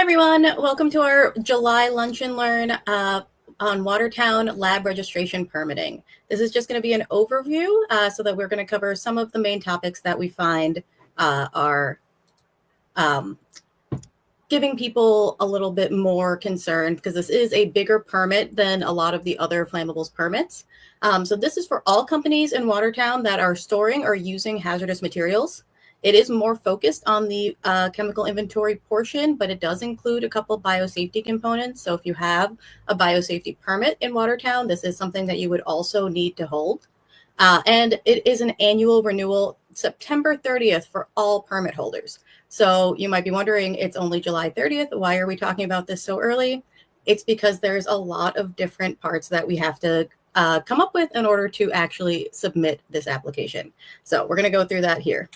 everyone, welcome to our July Lunch and Learn on Watertown lab registration permitting. This is just going to be an overview so that we're going to cover some of the main topics that we find are giving people a little bit more concern because this is a bigger permit than a lot of the other flammables permits. So this is for all companies in Watertown that are storing or using hazardous materials. It is more focused on the chemical inventory portion, but it does include a couple biosafety components. So if you have a biosafety permit in Watertown, this is something that you would also need to hold. And it is an annual renewal, September 30th for all permit holders. So you might be wondering, it's only July 30th. Why are we talking about this so early? It's because there's a lot of different parts that we have to come up with in order to actually submit this application. So we're going to go through that here.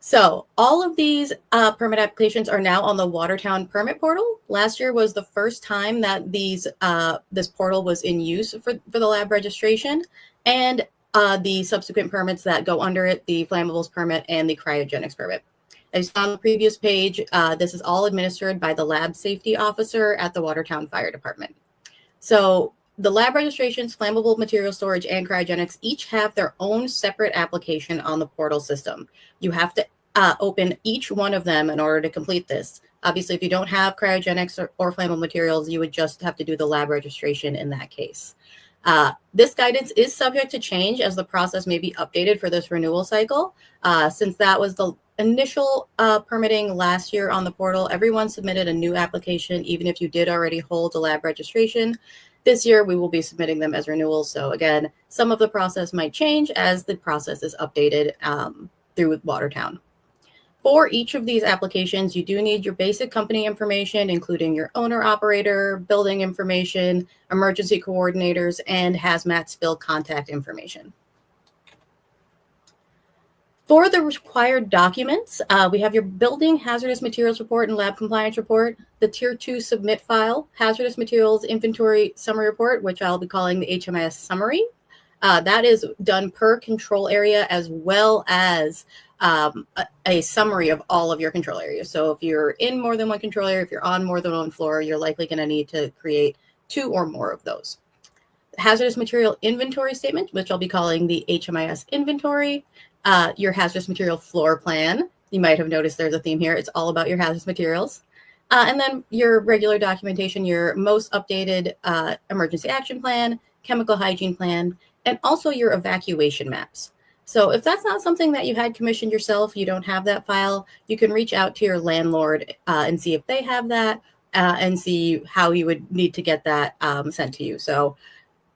So all of these permit applications are now on the Watertown permit portal. Last year was the first time that this portal was in use for the lab registration, and the subsequent permits that go under it, the flammables permit and the cryogenics permit. As on the previous page, this is all administered by the lab safety officer at the Watertown Fire Department. So the lab registrations, flammable material storage, and cryogenics each have their own separate application on the portal system. You have to open each one of them in order to complete this. Obviously, if you don't have cryogenics or flammable materials, you would just have to do the lab registration in that case. This guidance is subject to change as the process may be updated for this renewal cycle. Since that was the initial permitting last year on the portal, everyone submitted a new application, even if you did already hold a lab registration. This year, we will be submitting them as renewals. So again, some of the process might change as the process is updated through Watertown. For each of these applications, you do need your basic company information, including your owner-operator, building information, emergency coordinators, and hazmat spill contact information. For the required documents, we have your building hazardous materials report and lab compliance report, the Tier 2 submit file, hazardous materials inventory summary report, which I'll be calling the HMIS summary. That is done per control area as well as a summary of all of your control areas. So if you're in more than one control area, if you're on more than one floor, you're likely going to need to create 2 or more of those. Hazardous material inventory statement, which I'll be calling the HMIS inventory. Your hazardous material floor plan. You might have noticed there's a theme here. It's all about your hazardous materials. And then your regular documentation, your most updated emergency action plan, chemical hygiene plan, and also your evacuation maps. So if that's not something that you had commissioned yourself, you don't have that file, you can reach out to your landlord and see if they have that and see how you would need to get that sent to you. So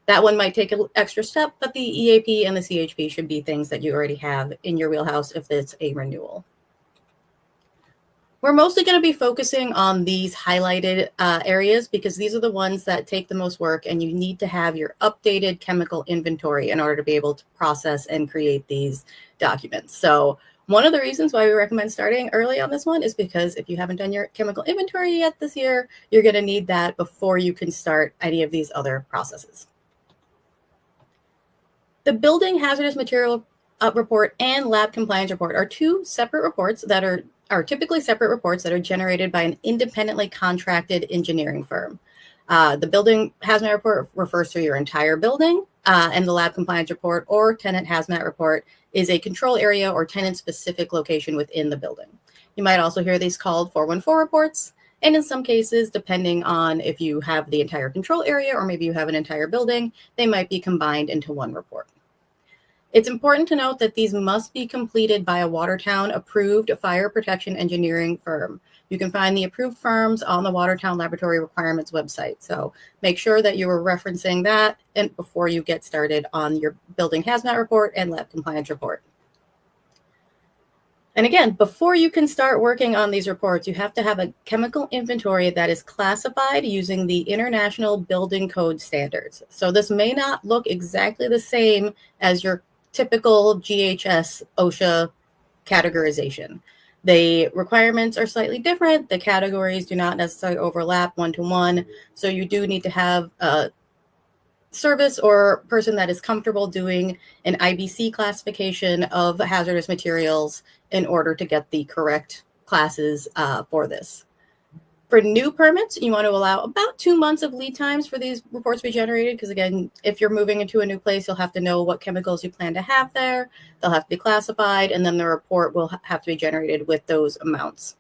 that one might take an extra step, but the EAP and the CHP should be things that you already have in your wheelhouse if it's a renewal. We're mostly going to be focusing on these highlighted areas because these are the ones that take the most work, and you need to have your updated chemical inventory in order to be able to process and create these documents. So one of the reasons why we recommend starting early on this one is because if you haven't done your chemical inventory yet this year, you're going to need that before you can start any of these other processes. The building hazardous material report and lab compliance report are 2 separate reports that are typically separate reports that are generated by an independently contracted engineering firm. The building hazmat report refers to your entire building, and the lab compliance report or tenant hazmat report is a control area or tenant-specific location within the building. You might also hear these called 414 reports, and in some cases, depending on if you have the entire control area or maybe you have an entire building, they might be combined into one report. It's important to note that these must be completed by a Watertown approved fire protection engineering firm. You can find the approved firms on the Watertown Laboratory Requirements website. So make sure that you are referencing that and before you get started on your building hazmat report and lab compliance report. And again, before you can start working on these reports, you have to have a chemical inventory that is classified using the International Building Code standards. So this may not look exactly the same as your typical GHS OSHA categorization. The requirements are slightly different. The categories do not necessarily overlap one-to-one. So you do need to have a service or person that is comfortable doing an IBC classification of hazardous materials in order to get the correct classes for this. For new permits, you want to allow about 2 months of lead times for these reports to be generated, because again, if you're moving into a new place, you'll have to know what chemicals you plan to have there. They'll have to be classified, and then the report will have to be generated with those amounts.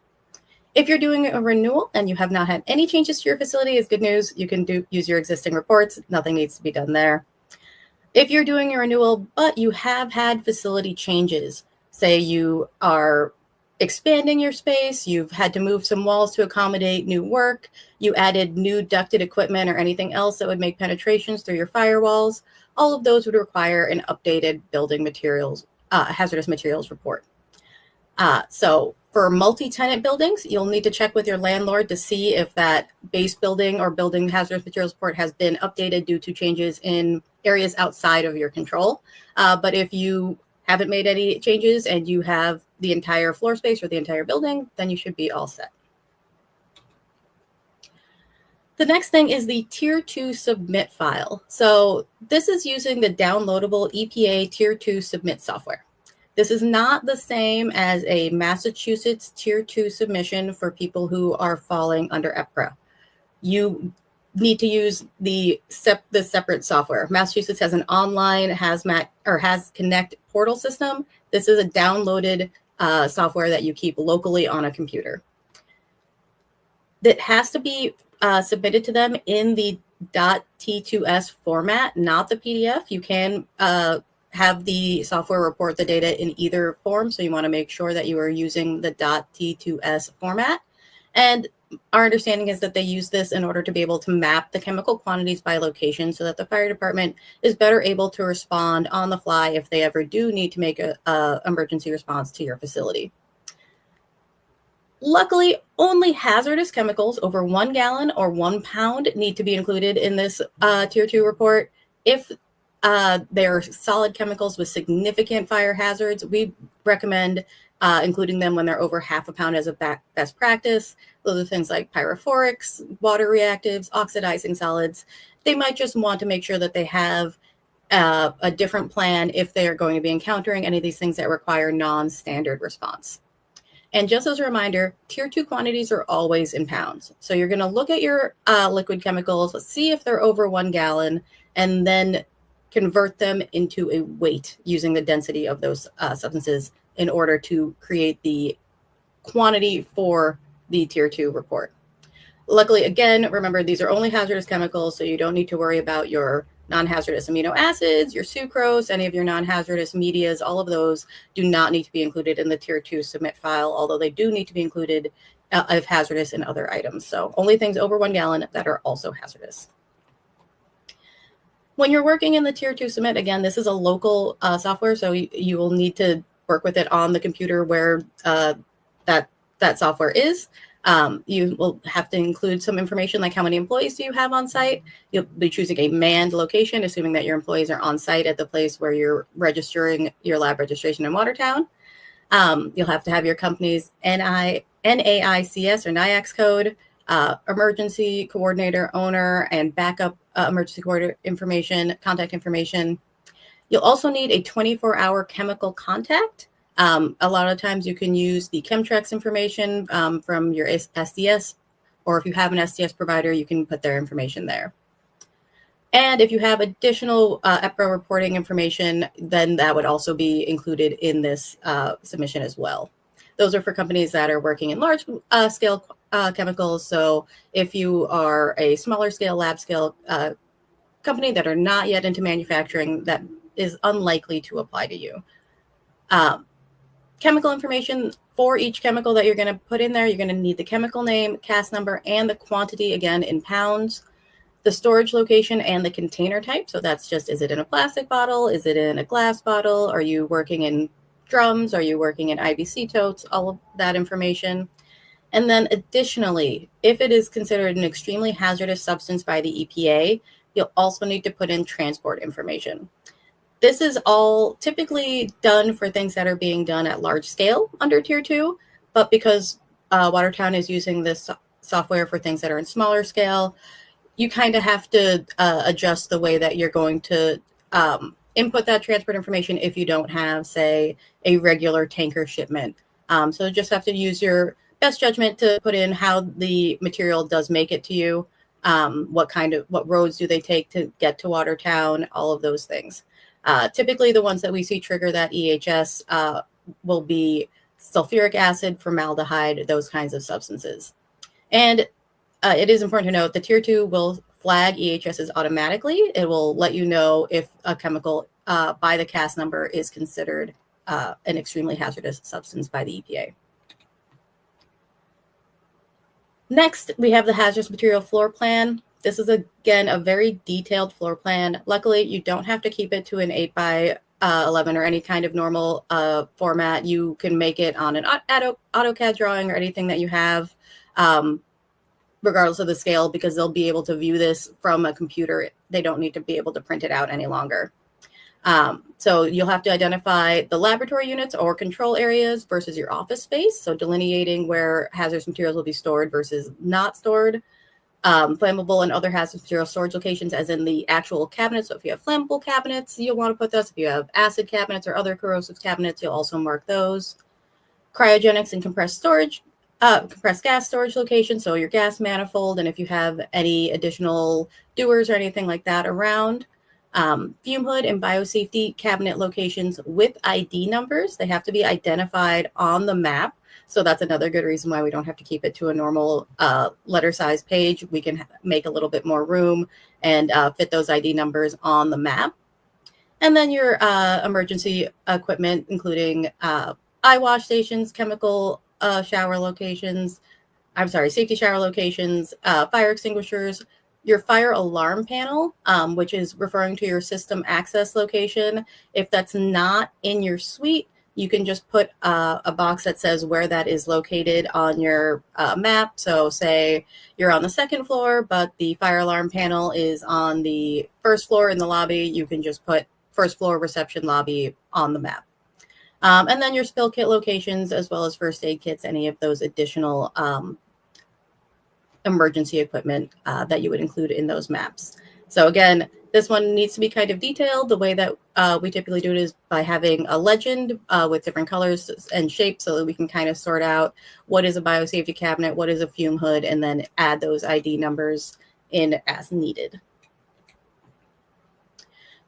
If you're doing a renewal and you have not had any changes to your facility, it's good news. You can use your existing reports. Nothing needs to be done there. If you're doing a renewal, but you have had facility changes, say you are expanding your space, you've had to move some walls to accommodate new work, you added new ducted equipment or anything else that would make penetrations through your firewalls, all of those would require an updated building materials, hazardous materials report. So for multi-tenant buildings, you'll need to check with your landlord to see if that base building or building hazardous materials report has been updated due to changes in areas outside of your control. But if you haven't made any changes and you have the entire floor space or the entire building, then you should be all set. The next thing is the Tier 2 submit file. So this is using the downloadable EPA Tier 2 submit software. This is not the same as a Massachusetts Tier 2 submission for people who are falling under EPCRA. You need to use the separate software. Massachusetts has an online hazmat or HazConnect portal system. This is a downloaded software that you keep locally on a computer. That has to be submitted to them in the .t2s format, not the PDF. You can have the software report the data in either form, so you want to make sure that you are using the .t2s format. And our understanding is that they use this in order to be able to map the chemical quantities by location so that the fire department is better able to respond on the fly if they ever do need to make a emergency response to your facility. Luckily, only hazardous chemicals over 1 gallon or 1 pound need to be included in this Tier 2 report. If they're solid chemicals with significant fire hazards, we recommend including them when they're over 1/2 pound as a best practice. Those are things like pyrophorics, water reactives, oxidizing solids. They might just want to make sure that they have a different plan if they are going to be encountering any of these things that require non-standard response. And just as a reminder, Tier 2 quantities are always in pounds. So you're going to look at your liquid chemicals, see if they're over 1 gallon, and then convert them into a weight using the density of those substances in order to create the quantity for the Tier 2 report. Luckily, again, remember, these are only hazardous chemicals, so you don't need to worry about your non-hazardous amino acids, your sucrose, any of your non-hazardous medias. All of those do not need to be included in the Tier 2 submit file, although they do need to be included if hazardous in other items. So only things over 1 gallon that are also hazardous. When you're working in the Tier 2 submit, again, this is a local software, so you will need to work with it on the computer where that software is. You will have to include some information like how many employees do you have on site. You'll be choosing a manned location, assuming that your employees are on site at the place where you're registering your lab registration in Watertown. You'll have to have your company's NAICS or NAICS code, emergency coordinator, owner, and backup emergency coordinator information, contact information. You'll also need a 24-hour chemical contact. A lot of times you can use the Chemtrex information from your SDS, or if you have an SDS provider, you can put their information there. And if you have additional EPRA reporting information, then that would also be included in this submission as well. Those are for companies that are working in large scale chemicals. So if you are a smaller scale, lab scale company that are not yet into manufacturing, that is unlikely to apply to you. Chemical information for each chemical that you're going to put in there, you're going to need the chemical name, CAS number, and the quantity, again, in pounds, the storage location, and the container type. So that's just, is it in a plastic bottle? Is it in a glass bottle? Are you working in drums? Are you working in IBC totes? All of that information. And then additionally, if it is considered an extremely hazardous substance by the EPA, you'll also need to put in transport information. This is all typically done for things that are being done at large scale under Tier 2, but because Watertown is using this software for things that are in smaller scale, you kind of have to adjust the way that you're going to input that transport information if you don't have, say, a regular tanker shipment. So you just have to use your best judgment to put in how the material does make it to you. What roads do they take to get to Watertown, all of those things. Typically, the ones that we see trigger that EHS will be sulfuric acid, formaldehyde, those kinds of substances. And it is important to note the Tier 2 will flag EHSs automatically. It will let you know if a chemical by the CAS number is considered an extremely hazardous substance by the EPA. Next, we have the hazardous material floor plan. This is, again, a very detailed floor plan. Luckily, you don't have to keep it to an 8 by 11 or any kind of normal format. You can make it on an AutoCAD drawing or anything that you have, regardless of the scale, because they'll be able to view this from a computer. They don't need to be able to print it out any longer. So you'll have to identify the laboratory units or control areas versus your office space. So delineating where hazardous materials will be stored versus not stored. Flammable and other hazardous material storage locations, as in the actual cabinets. So if you have flammable cabinets, you'll want to put those. If you have acid cabinets or other corrosive cabinets, you'll also mark those. Cryogenics and compressed gas storage locations. So your gas manifold, and if you have any additional dewars or anything like that around. Fume hood and biosafety cabinet locations with ID numbers. They have to be identified on the map. So that's another good reason why we don't have to keep it to a normal letter size page. We can make a little bit more room and fit those ID numbers on the map. And then your emergency equipment, including eye wash stations, chemical shower locations, safety shower locations, fire extinguishers, your fire alarm panel, which is referring to your system access location. If that's not in your suite, you can just put a box that says where that is located on your map. So say you're on the second floor, but the fire alarm panel is on the first floor in the lobby. You can just put first floor reception lobby on the map. And then your spill kit locations, as well as first aid kits, any of those additional emergency equipment that you would include in those maps. So again, this one needs to be kind of detailed. The way that we typically do it is by having a legend with different colors and shapes so that we can kind of sort out what is a biosafety cabinet, what is a fume hood, and then add those ID numbers in as needed.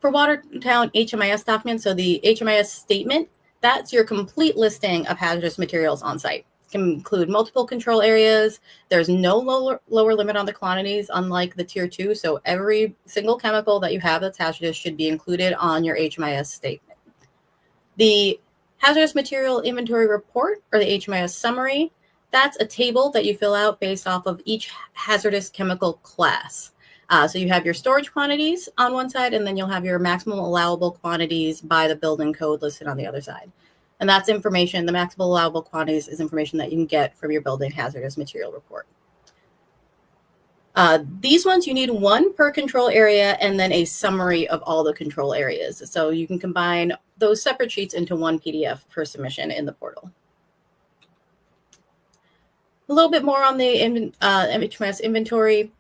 For Watertown HMIS documents, so the HMIS statement, that's your complete listing of hazardous materials on site. Can include multiple control areas. There's no lower limit on the quantities, unlike the Tier 2. So every single chemical that you have that's hazardous should be included on your HMIS statement. The hazardous material inventory report, or the HMIS summary, that's a table that you fill out based off of each hazardous chemical class. So you have your storage quantities on one side, and then you'll have your maximum allowable quantities by the building code listed on the other side. And that's information, the maximum allowable quantities is information that you can get from your building hazardous material report. These ones, you need one per control area and then a summary of all the control areas. So you can combine those separate sheets into one PDF for submission in the portal. A little bit more on the HMIS inventory.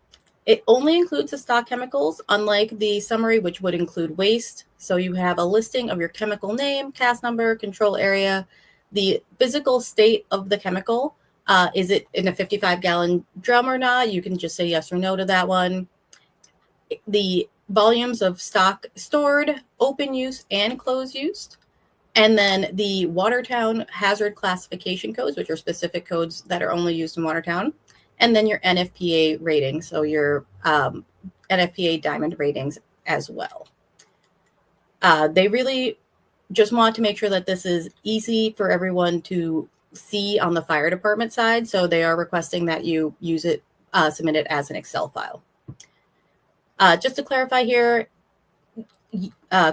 It only includes the stock chemicals, unlike the summary, which would include waste. So you have a listing of your chemical name, CAS number, control area, the physical state of the chemical. Is it in a 55-gallon drum or not? You can just say yes or no to that one. The volumes of stock stored, open use, and closed use. And then the Watertown hazard classification codes, which are specific codes that are only used in Watertown. And then your NFPA rating, so your NFPA diamond ratings as well. They really just want to make sure that this is easy for everyone to see on the fire department side. So they are requesting that you use it, submit it as an Excel file. Just to clarify here,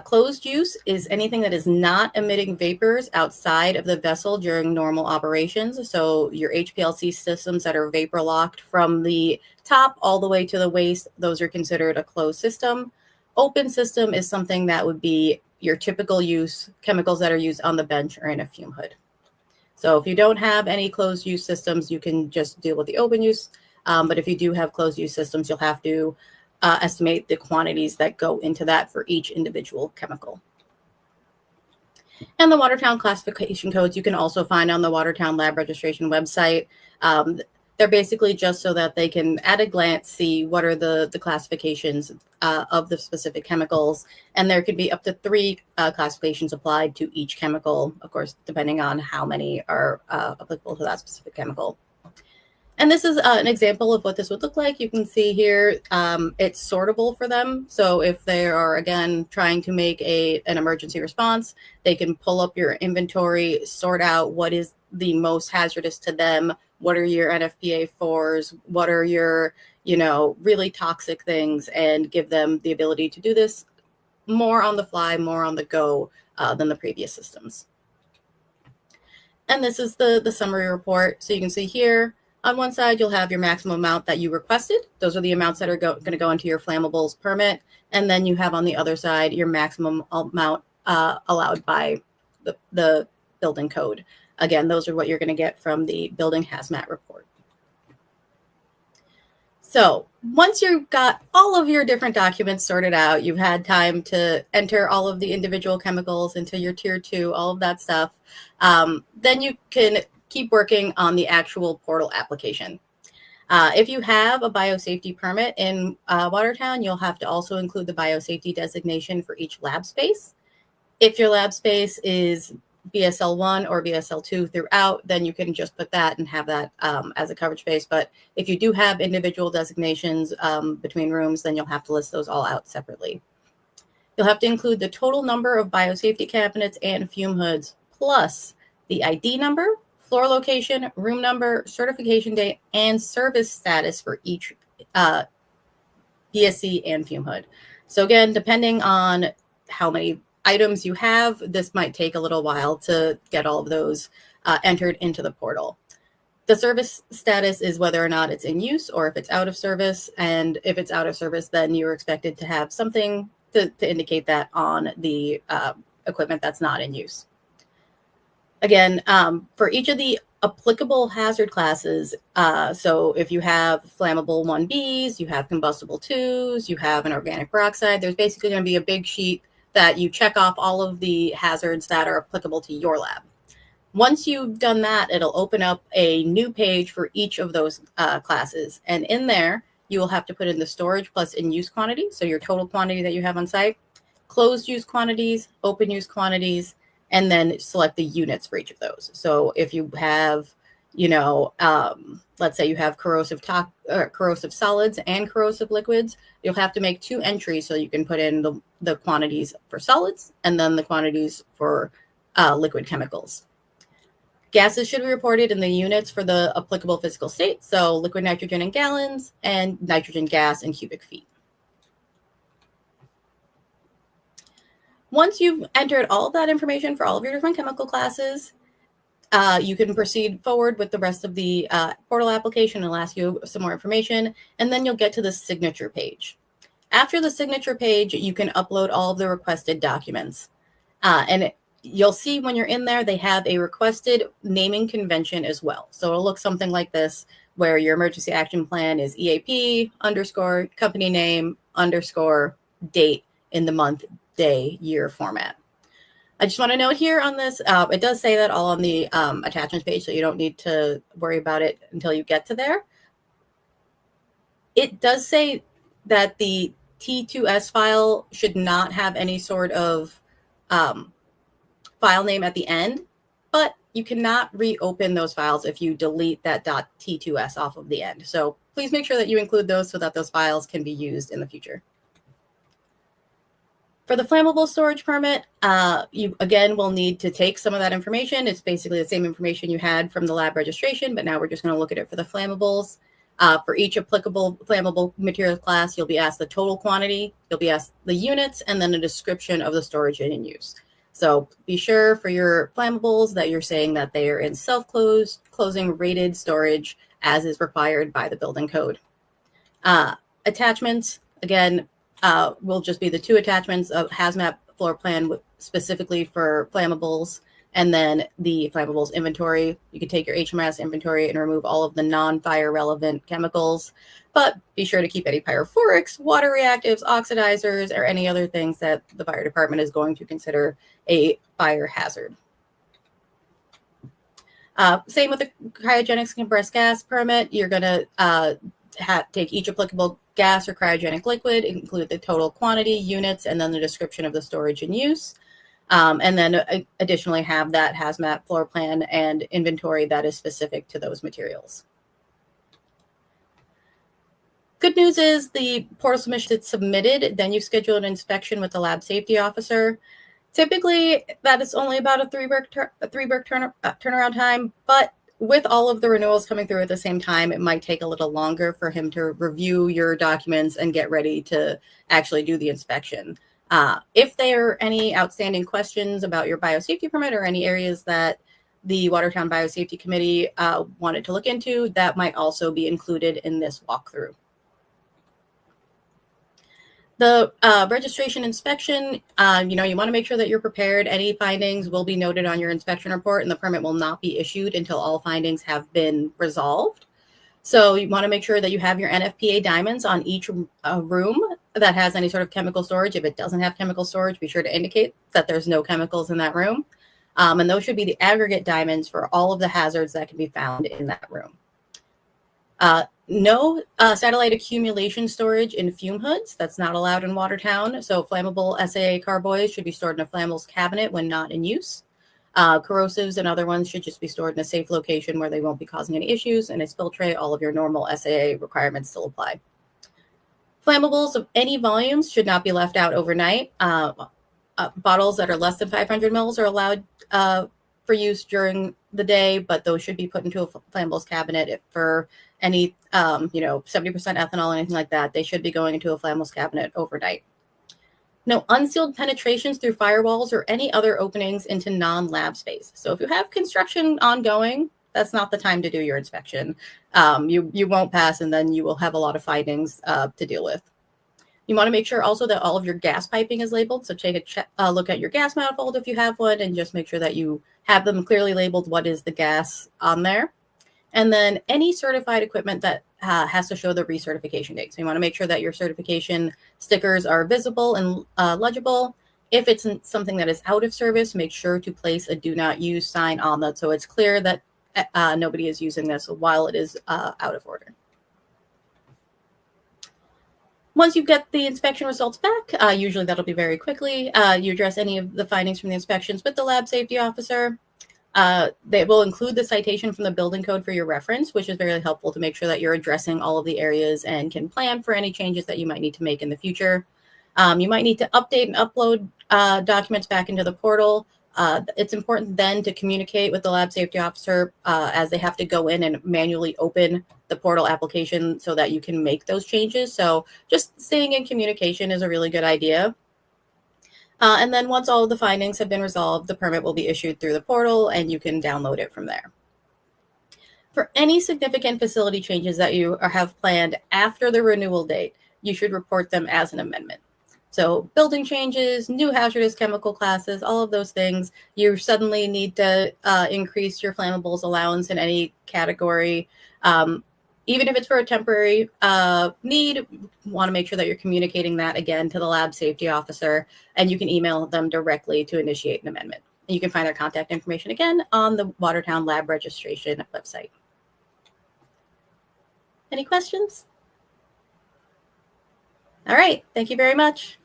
closed use is anything that is not emitting vapors outside of the vessel during normal operations. So your HPLC systems that are vapor locked from the top all the way to the waist, those are considered a closed system. Open system is something that would be your typical use, chemicals that are used on the bench or in a fume hood. So if you don't have any closed use systems, you can just deal with the open use. But if you do have closed use systems, you'll have to estimate the quantities that go into that for each individual chemical. And the Watertown classification codes you can also find on the Watertown Lab Registration website. Um, they're basically just so that they can, at a glance, see what are the classifications of the specific chemicals. And there could be up to 3 classifications applied to each chemical, of course, depending on how many are applicable to that specific chemical. And this is an example of what this would look like. You can see here it's sortable for them. So if they are, again, trying to make an emergency response, they can pull up your inventory, sort out what is the most hazardous to them, what are your NFPA 4s, what are your, really toxic things, and give them the ability to do this more on the fly, more on the go than the previous systems. And this is the summary report. So you can see here, on one side, you'll have your maximum amount that you requested. Those are the amounts that are going to go into your flammables permit. And then you have on the other side your maximum amount allowed by the building code. Again, those are what you're going to get from the building hazmat report. So once you've got all of your different documents sorted out, you've had time to enter all of the individual chemicals into your tier 2, all of that stuff, then you can keep working on the actual portal application. If you have a biosafety permit in Watertown, you'll have to also include the biosafety designation for each lab space. If your lab space is BSL1 or BSL2 throughout, then you can just put that and have that as a coverage space. But if you do have individual designations between rooms, then you'll have to list those all out separately. You'll have to include the total number of biosafety cabinets and fume hoods, plus the ID number, floor location, room number, certification date, and service status for each BSC and fume hood. So again, depending on how many items you have, this might take a little while to get all of those entered into the portal. The service status is whether or not it's in use or if it's out of service. And if it's out of service, then you're expected to have something to indicate that on the equipment that's not in use. Again, for each of the applicable hazard classes, so if you have flammable 1Bs, you have combustible 2s, you have an organic peroxide, there's basically going to be a big sheet that you check off all of the hazards that are applicable to your lab. Once you've done that, it'll open up a new page for each of those classes. And in there, you will have to put in the storage plus in-use quantity, so your total quantity that you have on site, closed use quantities, open use quantities, and then select the units for each of those. So if you have, let's say you have corrosive solids and corrosive liquids, you'll have to make 2 entries so you can put in the quantities for solids and then the quantities for liquid chemicals. Gases should be reported in the units for the applicable physical state, so liquid nitrogen in gallons and nitrogen gas in cubic feet. Once you've entered all of that information for all of your different chemical classes, you can proceed forward with the rest of the portal application. It'll ask you some more information, and then you'll get to the signature page. After the signature page, you can upload all of the requested documents. You'll see when you're in there, they have a requested naming convention as well. So it'll look something like this, where your emergency action plan is EAP _ company name _ date in the month, day, year format. I just want to note here on this, it does say that all on the attachments page, so you don't need to worry about it until you get to there. It does say that the T2S file should not have any sort of file name at the end, but you cannot reopen those files if you delete that .t2s off of the end. So please make sure that you include those so that those files can be used in the future. For the flammable storage permit, you again will need to take some of that information. It's basically the same information you had from the lab registration, but now we're just going to look at it for the flammables. For each applicable flammable material class, you'll be asked the total quantity, you'll be asked the units, and then a description of the storage in use. So be sure for your flammables that you're saying that they are in self-closing rated storage as is required by the building code. Attachments, again, will just be the 2 attachments of hazmat floor plan specifically for flammables, and then the flammables inventory. You can take your HMS inventory and remove all of the non-fire relevant chemicals, but be sure to keep any pyrophorics, water reactives, oxidizers, or any other things that the fire department is going to consider a fire hazard. Same with the cryogenics compressed gas permit. You're going to take each applicable gas or cryogenic liquid, include the total quantity, units, and then the description of the storage and use. And then additionally have that hazmat floor plan and inventory that is specific to those materials. Good news is the portal submission is submitted, then you schedule an inspection with the lab safety officer. Typically, that is only about a three-work turnaround time, but with all of the renewals coming through at the same time, it might take a little longer for him to review your documents and get ready to actually do the inspection. If there are any outstanding questions about your biosafety permit or any areas that the Watertown Biosafety Committee wanted to look into, that might also be included in this walkthrough. The registration inspection, you want to make sure that you're prepared. Any findings will be noted on your inspection report, and the permit will not be issued until all findings have been resolved. So you want to make sure that you have your NFPA diamonds on each room that has any sort of chemical storage. If it doesn't have chemical storage, be sure to indicate that there's no chemicals in that room. And those should be the aggregate diamonds for all of the hazards that can be found in that room. No satellite accumulation storage in fume hoods. That's not allowed in Watertown. So flammable SAA carboys should be stored in a flammables cabinet when not in use. Corrosives and other ones should just be stored in a safe location where they won't be causing any issues. In a spill tray, all of your normal SAA requirements still apply. Flammables of any volumes should not be left out overnight. Bottles that are less than 500 mils are allowed for use during the day, but those should be put into a flammables cabinet. For any 70% ethanol, anything like that, they should be going into a flammables cabinet overnight. No unsealed penetrations through firewalls or any other openings into non-lab space. So if you have construction ongoing, that's not the time to do your inspection. You won't pass, and then you will have a lot of findings to deal with. You want to make sure also that all of your gas piping is labeled. So take a look at your gas manifold if you have one, and just make sure that you have them clearly labeled what is the gas on there. And then any certified equipment that has to show the recertification date. So you want to make sure that your certification stickers are visible and legible. If it's something that is out of service, make sure to place a do not use sign on that so it's clear that nobody is using this while it is out of order. Once you get the inspection results back, usually that'll be very quickly, you address any of the findings from the inspections with the lab safety officer. They will include the citation from the building code for your reference, which is very helpful to make sure that you're addressing all of the areas and can plan for any changes that you might need to make in the future. You might need to update and upload documents back into the portal. It's important then to communicate with the lab safety officer as they have to go in and manually open the portal application so that you can make those changes. So just staying in communication is a really good idea. And then once all of the findings have been resolved, the permit will be issued through the portal and you can download it from there. For any significant facility changes that you have planned after the renewal date, you should report them as an amendment. So building changes, new hazardous chemical classes, all of those things, you suddenly need to increase your flammables allowance in any category. Even if it's for a temporary need, you want to make sure that you're communicating that again to the lab safety officer, and you can email them directly to initiate an amendment. And you can find their contact information again on the Watertown Lab Registration website. Any questions? All right, thank you very much.